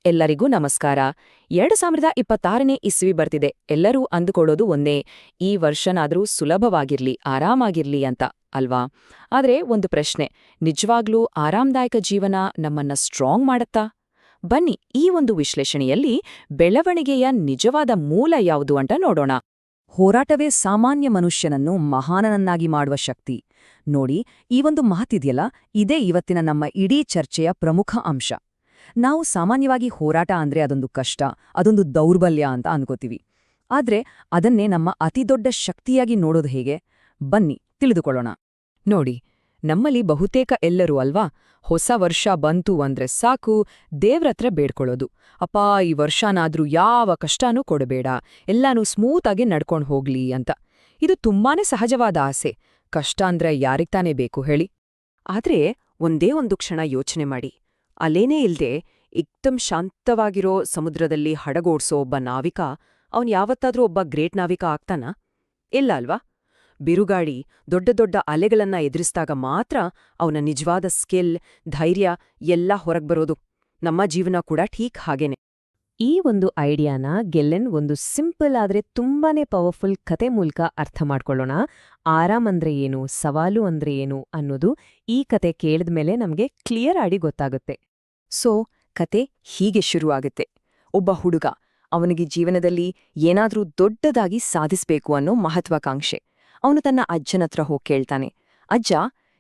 ಎಲ್ಲರಿಗೂ ನಮಸ್ಕಾರ. 2026ನೇ ಇಸ್ವಿ ಬರ್ತಿದೆ. ಎಲ್ಲರೂ ಅಂದುಕೊಳ್ಳೋದು ಒಂದೇ, ಈ ವರ್ಷನಾದ್ರೂ ಸುಲಭವಾಗಿರ್ಲಿ, ಆರಾಮಾಗಿರ್ಲಿ ಅಂತ, ಅಲ್ವಾ? ಆದ್ರೆ ಒಂದು ಪ್ರಶ್ನೆ, ನಿಜವಾಗ್ಲೂ ಆರಾಮದಾಯಕ ಜೀವನ ನಮ್ಮನ್ನ ಸ್ಟ್ರಾಂಗ್ ಮಾಡತ್ತಾ? ಬನ್ನಿ, ಈ ಒಂದು ವಿಶ್ಲೇಷಣೆಯಲ್ಲಿ ಬೆಳವಣಿಗೆಯ ನಿಜವಾದ ಮೂಲ ಯಾವುದು ಅಂತ ನೋಡೋಣ. ಹೋರಾಟವೇ ಸಾಮಾನ್ಯ ಮನುಷ್ಯನನ್ನು ಮಹಾನನನ್ನಾಗಿ ಮಾಡುವ ಶಕ್ತಿ. ನೋಡಿ, ಈ ಒಂದು ಮಾತಿದೆಯಲ್ಲ, ಇದೇ ಇವತ್ತಿನ ನಮ್ಮ ಇಡೀ ಚರ್ಚೆಯ ಪ್ರಮುಖ ಅಂಶ. ನಾವು ಸಾಮಾನ್ಯವಾಗಿ ಹೋರಾಟ ಅಂದ್ರೆ ಅದೊಂದು ಕಷ್ಟ, ಅದೊಂದು ದೌರ್ಬಲ್ಯ ಅಂತ ಅನ್ಕೋತೀವಿ. ಆದ್ರೆ ಅದನ್ನೇ ನಮ್ಮ ಅತಿದೊಡ್ಡ ಶಕ್ತಿಯಾಗಿ ನೋಡೋದು ಹೇಗೆ? ಬನ್ನಿ ತಿಳಿದುಕೊಳ್ಳೋಣ. ನೋಡಿ, ನಮ್ಮಲ್ಲಿ ಬಹುತೇಕ ಎಲ್ಲರೂ ಅಲ್ವಾ, ಹೊಸ ವರ್ಷ ಬಂತು ಅಂದ್ರೆ ಸಾಕು, ದೇವ್ರತ್ರ ಬೇಡ್ಕೊಳ್ಳೋದು, ಅಪ್ಪಾ ಈ ವರ್ಷನಾದ್ರೂ ಯಾವ ಕಷ್ಟನೂ ಕೊಡಬೇಡ, ಎಲ್ಲಾನೂ ಸ್ಮೂತಾಗಿ ನಡ್ಕೊಂಡು ಹೋಗ್ಲಿ ಅಂತ. ಇದು ತುಂಬಾನೇ ಸಹಜವಾದ ಆಸೆ. ಕಷ್ಟ ಅಂದ್ರೆ ಯಾರಿಗ್ತಾನೇ ಬೇಕು ಹೇಳಿ? ಆದ್ರೆ ಒಂದೇ ಒಂದು ಕ್ಷಣ ಯೋಚನೆ ಮಾಡಿ, ಅಲ್ಲೇನೇ ಇಲ್ದೆ ಏಕ್ದಮ್ ಶಾಂತವಾಗಿರೋ ಸಮುದ್ರದಲ್ಲಿ ಹಡಗೋಡ್ಸೋ ಒಬ್ಬ ನಾವಿಕ, ಅವನ್ ಯಾವತ್ತಾದ್ರೂ ಒಬ್ಬ ಗ್ರೇಟ್ ನಾವಿಕ ಆಗ್ತಾನಾ? ಇಲ್ಲ ಅಲ್ವಾ? ಬಿರುಗಾಳಿ, ದೊಡ್ಡ ದೊಡ್ಡ ಅಲೆಗಳನ್ನ ಎದುರಿಸಿದಾಗ ಮಾತ್ರ ಅವನ ನಿಜವಾದ ಸ್ಕಿಲ್, ಧೈರ್ಯ ಎಲ್ಲ ಹೊರಗ್ಬರೋದು. ನಮ್ಮ ಜೀವನ ಕೂಡ ಠೀಕ್ ಹಾಗೇನೆ. ಈ ಒಂದು ಐಡಿಯಾನ ಗೆಲ್ಲೆನ್ ಒಂದು ಸಿಂಪಲ್ ಆದ್ರೆ ತುಂಬಾನೇ ಪವರ್ಫುಲ್ ಕತೆ ಮೂಲಕ ಅರ್ಥ ಮಾಡ್ಕೊಳ್ಳೋಣ. ಆರಾಮ್ ಅಂದ್ರೆ ಏನು, ಸವಾಲು ಅಂದ್ರೆ ಏನು ಅನ್ನೋದು ಈ ಕತೆ ಕೇಳಿದ್ಮೇಲೆ ನಮ್ಗೆ ಕ್ಲಿಯರ್ ಆಗಿ ಗೊತ್ತಾಗುತ್ತೆ. ಸೊ ಕತೆ ಹೀಗೆ ಶುರುವಾಗುತ್ತೆ. ಒಬ್ಬ ಹುಡುಗ, ಅವನಿಗೆ ಜೀವನದಲ್ಲಿ ಏನಾದ್ರೂ ದೊಡ್ಡದಾಗಿ ಸಾಧಿಸ್ಬೇಕು ಅನ್ನೋ ಮಹತ್ವಾಕಾಂಕ್ಷೆ. ಅವನು ತನ್ನ ಅಜ್ಜನತ್ರ ಹೋಗಿ ಕೇಳ್ತಾನೆ, ಅಜ್ಜ,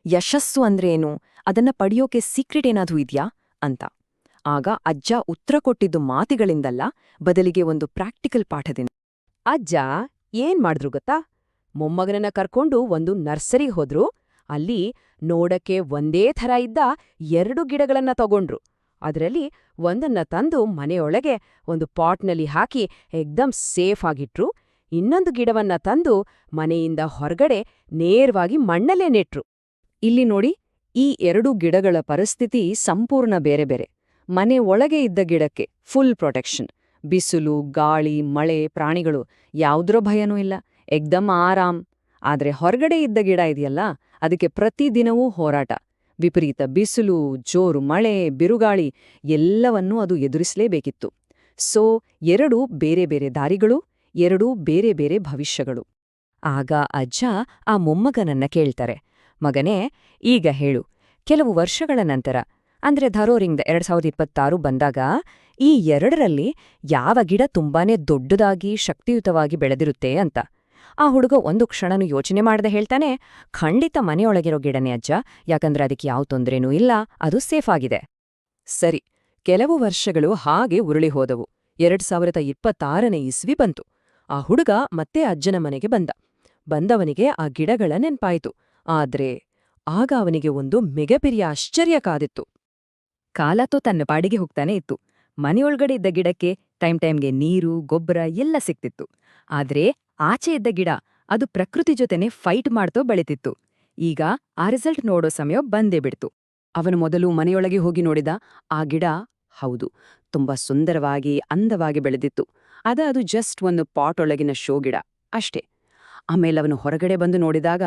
ಯಶಸ್ಸು ಅಂದ್ರೆ ಏನು, ಅದನ್ನ ಪಡೆಯೋಕೆ ಸೀಕ್ರೆಟ್ ಏನಾದ್ರೂ ಇದ್ಯಾ ಅಂತ. ಆಗ ಅಜ್ಜ ಉತ್ತರ ಕೊಟ್ಟಿದ್ದು ಮಾತಿಗಳಿಂದಲ್ಲ, ಬದಲಿಗೆ ಒಂದು ಪ್ರಾಕ್ಟಿಕಲ್ ಪಾಠದಿಂದ. ಅಜ್ಜ ಏನ್ ಮಾಡಿದ್ರು ಗೊತ್ತಾ? ಮೊಮ್ಮಗನನ್ನ ಕರ್ಕೊಂಡು ಒಂದು ನರ್ಸರಿಗೆ ಹೋದ್ರು. ಅಲ್ಲಿ ನೋಡಕ್ಕೆ ಒಂದೇ ಥರ ಇದ್ದ 2 ಗಿಡಗಳನ್ನ ತಗೊಂಡ್ರು. ಅದರಲ್ಲಿ ಒಂದನ್ನ ತಂದು ಮನೆಯೊಳಗೆ ಒಂದು ಪಾಟ್ನಲ್ಲಿ ಹಾಕಿ ಏಕ್ದಮ್ ಸೇಫ್ ಆಗಿಟ್ರು. ಇನ್ನೊಂದು ಗಿಡವನ್ನ ತಂದು ಮನೆಯಿಂದ ಹೊರಗಡೆ ನೇರವಾಗಿ ಮಣ್ಣಲ್ಲೇ ನೆಟ್ರು. ಇಲ್ಲಿ ನೋಡಿ, ಈ 2 ಗಿಡಗಳ ಪರಿಸ್ಥಿತಿ ಸಂಪೂರ್ಣ ಬೇರೆ ಬೇರೆ. ಮನೆ ಒಳಗೆ ಇದ್ದ ಗಿಡಕ್ಕೆ ಫುಲ್ ಪ್ರೊಟೆಕ್ಷನ್, ಬಿಸಿಲು, ಗಾಳಿ, ಮಳೆ, ಪ್ರಾಣಿಗಳು ಯಾವುದ್ರ ಭಯನೂ ಇಲ್ಲ, ಏಕ್ದಮ್ ಆರಾಮ್. ಆದ್ರೆ ಹೊರಗಡೆ ಇದ್ದ ಗಿಡ ಇದೆಯಲ್ಲ, ಅದಕ್ಕೆ ಪ್ರತಿದಿನವೂ ಹೋರಾಟ. ವಿಪರೀತ ಬಿಸಿಲು, ಜೋರು ಮಳೆ, ಬಿರುಗಾಳಿ ಎಲ್ಲವನ್ನೂ ಅದು ಎದುರಿಸಲೇಬೇಕಿತ್ತು. ಸೊ 2 ಬೇರೆ ಬೇರೆ ದಾರಿಗಳು, 2 ಬೇರೆ ಬೇರೆ ಭವಿಷ್ಯಗಳು. ಆಗ ಅಜ್ಜ ಆ ಮೊಮ್ಮಗನನ್ನ ಕೇಳ್ತಾರೆ, ಮಗನೇ, ಈಗ ಹೇಳು, ಕೆಲವು ವರ್ಷಗಳ ನಂತರ ಅಂದ್ರೆ ಧರೋರಿಂಗ್ 2026 ಬಂದಾಗ ಈ 2ರಲ್ಲಿ ಯಾವ ಗಿಡ ತುಂಬಾನೇ ದೊಡ್ಡದಾಗಿ ಶಕ್ತಿಯುತವಾಗಿ ಬೆಳೆದಿರುತ್ತೆ ಅಂತ. ಆ ಹುಡುಗ ಒಂದು ಕ್ಷಣನೂ ಯೋಚನೆ ಮಾಡದೆ ಹೇಳ್ತಾನೆ, ಖಂಡಿತ ಮನೆಯೊಳಗಿರೋ ಗಿಡನೇ ಅಜ್ಜ, ಯಾಕಂದ್ರೆ ಅದಕ್ಕೆ ಯಾವ ತೊಂದ್ರೆನೂ ಇಲ್ಲ, ಅದು ಸೇಫ್ ಆಗಿದೆ. ಸರಿ, ಕೆಲವು ವರ್ಷಗಳು ಹಾಗೆ ಉರುಳಿ ಹೋದವು. 2026ನೇ ಇಸ್ವಿ ಬಂತು. ಆ ಹುಡುಗ ಮತ್ತೆ ಅಜ್ಜನ ಮನೆಗೆ ಬಂದವನಿಗೆ ಆ ಗಿಡಗಳ ನೆನ್ಪಾಯಿತು. ಆದ್ರೆ ಆಗ ಅವನಿಗೆ ಒಂದು ಮೆಗಪೆರಿಯ ಆಶ್ಚರ್ಯ ಕಾದಿತ್ತು. ಕಾಲತೋ ತನ್ನ ಪಾಡಿಗೆ ಹೋಗ್ತಾನೆ ಇತ್ತು. ಮನೆಯೊಳಗಡೆ ಇದ್ದ ಗಿಡಕ್ಕೆ ಟೈಮ್ಗೆ ನೀರು, ಗೊಬ್ಬರ ಎಲ್ಲ ಸಿಕ್ತಿತ್ತು. ಆದ್ರೆ ಆಚೆ ಇದ್ದ ಗಿಡ, ಅದು ಪ್ರಕೃತಿ ಜೊತೆನೆ ಫೈಟ್ ಮಾಡ್ತೋ ಬೆಳಿತಿತ್ತು. ಈಗ ಆ ರಿಸಲ್ಟ್ ನೋಡೋ ಸಮಯ ಬಂದೇ ಬಿಡ್ತು. ಅವನು ಮೊದಲು ಮನೆಯೊಳಗೆ ಹೋಗಿ ನೋಡಿದ. ಆ ಗಿಡ, ಹೌದು, ತುಂಬಾ ಸುಂದರವಾಗಿ, ಅಂದವಾಗಿ ಬೆಳೆದಿತ್ತು. ಅದು ಜಸ್ಟ್ ಒಂದು ಪಾಟ್ ಒಳಗಿನ ಶೋ ಗಿಡ ಅಷ್ಟೇ. ಆಮೇಲೆ ಅವನು ಹೊರಗಡೆ ಬಂದು ನೋಡಿದಾಗ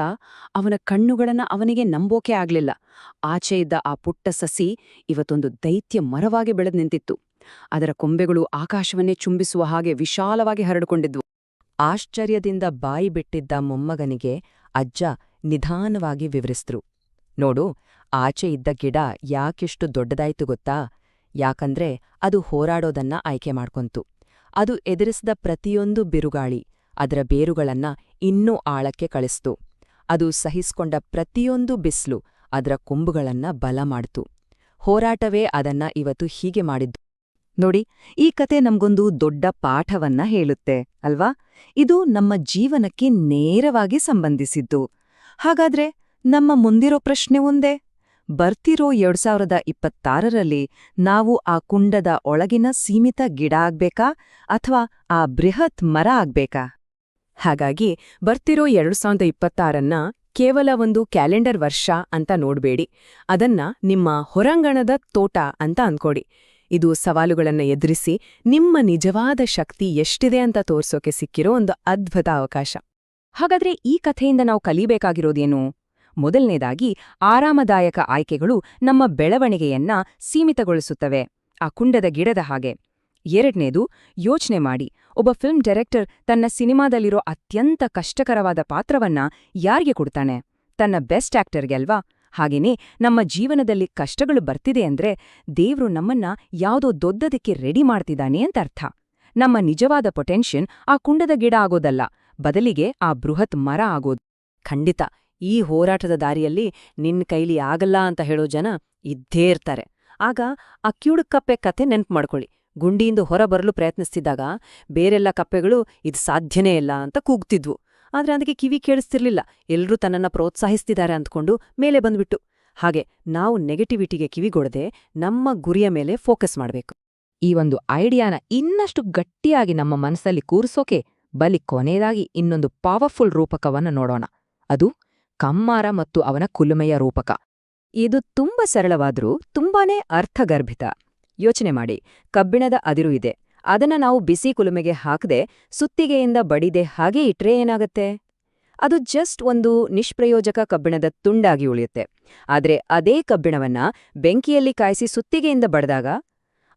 ಅವನ ಕಣ್ಣುಗಳನ್ನ ಅವನಿಗೆ ನಂಬೋಕೆ ಆಗ್ಲಿಲ್ಲ. ಆಚೆ ಇದ್ದ ಆ ಪುಟ್ಟ ಸಸಿ ಇವತ್ತೊಂದು ದೈತ್ಯ ಮರವಾಗಿ ಬೆಳೆದು ನಿಂತಿತ್ತು. ಅದರ ಕೊಂಬೆಗಳು ಆಕಾಶವನ್ನೇ ಚುಂಬಿಸುವ ಹಾಗೆ ವಿಶಾಲವಾಗಿ ಹರಡಿಕೊಂಡಿದ್ವು. ಆಶ್ಚರ್ಯದಿಂದ ಬಾಯಿ ಬಿಟ್ಟಿದ್ದ ಮೊಮ್ಮಗನಿಗೆ ಅಜ್ಜ ನಿಧಾನವಾಗಿ ವಿವರಿಸಿದ್ರು, ನೋಡು, ಆಚೆ ಇದ್ದ ಗಿಡ ಯಾಕೆಷ್ಟು ದೊಡ್ಡದಾಯ್ತು ಗೊತ್ತಾ? ಯಾಕಂದ್ರೆ ಅದು ಹೋರಾಡೋದನ್ನ ಆಯ್ಕೆ ಮಾಡ್ಕೊಂತು. ಅದು ಎದುರಿಸಿದ ಪ್ರತಿಯೊಂದು ಬಿರುಗಾಳಿ ಅದರ ಬೇರುಗಳನ್ನ ಇನ್ನೂ ಆಳಕ್ಕೆ ಕಳಿಸ್ತು. ಅದು ಸಹಿಸ್ಕೊಂಡ ಪ್ರತಿಯೊಂದು ಬಿಸ್ಲು ಅದರ ಕೊಂಬುಗಳನ್ನ ಬಲ ಮಾಡ್ತು. ಹೋರಾಟವೇ ಅದನ್ನ ಇವತ್ತು ಹೀಗೆ ಮಾಡಿದ್ದು. ನೋಡಿ, ಈ ಕತೆ ನಮ್ಗೊಂದು ದೊಡ್ಡ ಪಾಠವನ್ನ ಹೇಳುತ್ತೆ ಅಲ್ವಾ? ಇದು ನಮ್ಮ ಜೀವನಕ್ಕೆ ನೇರವಾಗಿ ಸಂಬಂಧಿಸಿದ್ದು. ಹಾಗಾದ್ರೆ ನಮ್ಮ ಮುಂದಿರೋ ಪ್ರಶ್ನೆ ಒಂದೇ, ಬರ್ತಿರೋ 2026ರಲ್ಲಿ ನಾವು ಆ ಕುಂಡದ ಒಳಗಿನ ಸೀಮಿತ ಗಿಡ ಆಗ್ಬೇಕಾ ಅಥವಾ ಆ ಬೃಹತ್ ಮರ ಆಗ್ಬೇಕಾ? ಹಾಗಾಗಿ ಬರ್ತಿರೋ 2026ನ್ನ ಕೇವಲ ಒಂದು ಕ್ಯಾಲೆಂಡರ್ ವರ್ಷ ಅಂತ ನೋಡ್ಬೇಡಿ, ಅದನ್ನ ನಿಮ್ಮ ಹೊರಾಂಗಣದ ತೋಟ ಅಂತ ಅನ್ಕೊಡಿ. ಇದು ಸವಾಲುಗಳನ್ನ ಎದುರಿಸಿ ನಿಮ್ಮ ನಿಜವಾದ ಶಕ್ತಿ ಎಷ್ಟಿದೆ ಅಂತ ತೋರ್ಸೋಕೆ ಸಿಕ್ಕಿರೋ ಒಂದು ಅದ್ಭುತ ಅವಕಾಶ. ಹಾಗಾದ್ರೆ ಈ ಕಥೆಯಿಂದ ನಾವು ಕಲಿಬೇಕಾಗಿರೋದೇನು? ಮೊದಲನೇದಾಗಿ, ಆರಾಮದಾಯಕ ಆಯ್ಕೆಗಳು ನಮ್ಮ ಬೆಳವಣಿಗೆಯನ್ನ ಸೀಮಿತಗೊಳಿಸುತ್ತವೆ. ಆ ಕುಂಡದ ಗಿಡದ ಹಾಗೆ. ಎರಡನೇದು, ಯೋಚನೆ ಮಾಡಿ, ಒಬ್ಬ ಫಿಲ್ಮ್ ಡೈರೆಕ್ಟರ್ ತನ್ನ ಸಿನಿಮಾದಲ್ಲಿರೋ ಅತ್ಯಂತ ಕಷ್ಟಕರವಾದ ಪಾತ್ರವನ್ನ ಯಾರಿಗೆ ಕೊಡ್ತಾನೆ? ತನ್ನ ಬೆಸ್ಟ್ ಆಕ್ಟರ್ಗೆ ಅಲ್ವಾ? ಹಾಗೇನೇ ನಮ್ಮ ಜೀವನದಲ್ಲಿ ಕಷ್ಟಗಳು ಬರ್ತಿದೆ ಅಂದ್ರೆ ದೇವ್ರು ನಮ್ಮನ್ನ ಯಾವುದೋ ದೊಡ್ಡದಕ್ಕೆ ರೆಡಿ ಮಾಡ್ತಿದ್ದಾನೆ ಅಂತ ಅರ್ಥ. ನಮ್ಮ ನಿಜವಾದ ಪೊಟೆನ್ಷಿಯಲ್ ಆ ಕುಂಡದ ಗಿಡ ಆಗೋದಲ್ಲ, ಬದಲಿಗೆ ಆ ಬೃಹತ್ ಮರ ಆಗೋದು. ಖಂಡಿತ, ಈ ಹೋರಾಟದ ದಾರಿಯಲ್ಲಿ ನಿನ್ ಕೈಲಿ ಆಗಲ್ಲ ಅಂತ ಹೇಳೋ ಜನ ಇದ್ದೇ ಇರ್ತಾರೆ. ಆಗ ಆ ಕ್ಯೂಡ್ ಕಪ್ಪೆ ಕತೆ ನೆನ್ಪು ಮಾಡ್ಕೊಳ್ಳಿ. ಗುಂಡಿಯಿಂದ ಹೊರ ಬರಲು ಪ್ರಯತ್ನಿಸ್ತಿದ್ದಾಗ ಬೇರೆಲ್ಲ ಕಪ್ಪೆಗಳು ಇದು ಸಾಧ್ಯನೇ ಇಲ್ಲ ಅಂತ ಕೂಗ್ತಿದ್ವು. ಆದ್ರೆ ಅದಕ್ಕೆ ಕಿವಿ ಕೇಳಿಸ್ತಿರ್ಲಿಲ್ಲ. ಎಲ್ರೂ ತನ್ನನ್ನ ಪ್ರೋತ್ಸಾಹಿಸ್ತಿದ್ದಾರೆ ಅಂದ್ಕೊಂಡು ಮೇಲೆ ಬಂದ್ಬಿಟ್ಟು. ಹಾಗೆ ನಾವು ನೆಗೆಟಿವಿಟಿಗೆ ಕಿವಿಗೊಡದೆ ನಮ್ಮ ಗುರಿಯ ಮೇಲೆ ಫೋಕಸ್ ಮಾಡಬೇಕು. ಈ ಒಂದು ಐಡಿಯಾನ ಇನ್ನಷ್ಟು ಗಟ್ಟಿಯಾಗಿ ನಮ್ಮ ಮನಸ್ಸಲ್ಲಿ ಕೂರಿಸೋಕೆ ಬಲಿ ಕೊನೆಯದಾಗಿ ಇನ್ನೊಂದು ಪವರ್ಫುಲ್ ರೂಪಕವನ್ನು ನೋಡೋಣ. ಅದು ಕಮ್ಮಾರ ಮತ್ತು ಅವನ ಕುಲುಮೆಯ ರೂಪಕ. ಇದು ತುಂಬಾ ಸರಳವಾದ್ರೂ ತುಂಬಾನೇ ಅರ್ಥಗರ್ಭಿತ. ಯೋಚನೆ ಮಾಡಿ, ಕಬ್ಬಿಣದ ಅದಿರು ಇದೆ. ಅದನ್ನ ನಾವು ಬಿಸಿ ಕುಲುಮೆಗೆ ಹಾಕದೆ ಸುತ್ತಿಗೆಯಿಂದ ಬಡಿದೆ ಹಾಗೆ ಇಟ್ರೆ ಏನಾಗತ್ತೆ? ಅದು ಜಸ್ಟ್ ಒಂದು ನಿಷ್ಪ್ರಯೋಜಕ ಕಬ್ಬಿಣದ ತುಂಡಾಗಿ ಉಳಿಯುತ್ತೆ. ಆದ್ರೆ ಅದೇ ಕಬ್ಬಿಣವನ್ನ ಬೆಂಕಿಯಲ್ಲಿ ಕಾಯಿಸಿ ಸುತ್ತಿಗೆಯಿಂದ ಬಡ್ದಾಗ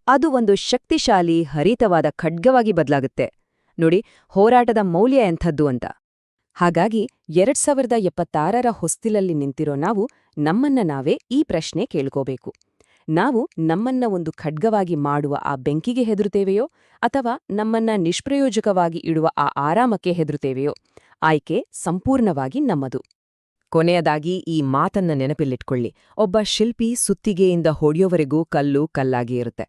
ಅದು ಒಂದು ಶಕ್ತಿಶಾಲಿ ಹರಿತವಾದ ಖಡ್ಗವಾಗಿ ಬದಲಾಗುತ್ತೆ. ನೋಡಿ, ಹೋರಾಟದ ಮೌಲ್ಯ ಎಂಥದ್ದು ಅಂತ. ಹಾಗಾಗಿ 2076ರ ಹೊಸ್ತಿಲಲ್ಲಿ ನಿಂತಿರೋ ನಾವು ನಮ್ಮನ್ನ ನಾವೇ ಈ ಪ್ರಶ್ನೆ ಕೇಳ್ಕೋಬೇಕು. ನಾವು ನಮ್ಮನ್ನ ಒಂದು ಖಡ್ಗವಾಗಿ ಮಾಡುವ ಆ ಬೆಂಕಿಗೆ ಹೆದರುತ್ತೇವೆಯೋ ಅಥವಾ ನಮ್ಮನ್ನ ನಿಷ್ಪ್ರಯೋಜಕವಾಗಿ ಇಡುವ ಆ ಆರಾಮಕ್ಕೆ ಹೆದರುತ್ತೇವೆಯೋ? ಆಯ್ಕೆ ಸಂಪೂರ್ಣವಾಗಿ ನಮ್ಮದು. ಕೊನೆಯದಾಗಿ ಈ ಮಾತನ್ನ ನೆನಪಿಲ್ಲಿಟ್ಕೊಳ್ಳಿ, ಒಬ್ಬ ಶಿಲ್ಪಿ ಸುತ್ತಿಗೆಯಿಂದ ಹೊಡೆಯೋವರೆಗೂ ಕಲ್ಲು ಕಲ್ಲಾಗಿ ಇರುತ್ತೆ.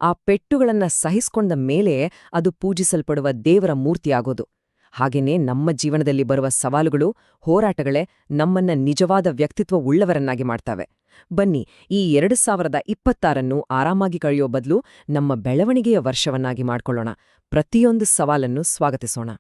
ಆ ಪೆಟ್ಟುಗಳನ್ನ ಸಹಿಸ್ಕೊಂಡ ಮೇಲೆ ಅದು ಪೂಜಿಸಲ್ಪಡುವ ದೇವರ ಮೂರ್ತಿಯಾಗೋದು. ಹಾಗೇನೇ ನಮ್ಮ ಜೀವನದಲ್ಲಿ ಬರುವ ಸವಾಲುಗಳು, ಹೋರಾಟಗಳೇ ನಮ್ಮನ್ನ ನಿಜವಾದ ವ್ಯಕ್ತಿತ್ವ ಉಳ್ಳವರನ್ನಾಗಿ ಮಾಡ್ತವೆ. ಬನ್ನಿ, ಈ 2026ನ್ನು ಆರಾಮಾಗಿ ಕಳೆಯೋ ಬದಲು ನಮ್ಮ ಬೆಳವಣಿಗೆಯ ವರ್ಷವನ್ನಾಗಿ ಮಾಡ್ಕೊಳ್ಳೋಣ. ಪ್ರತಿಯೊಂದು ಸವಾಲನ್ನು ಸ್ವಾಗತಿಸೋಣ.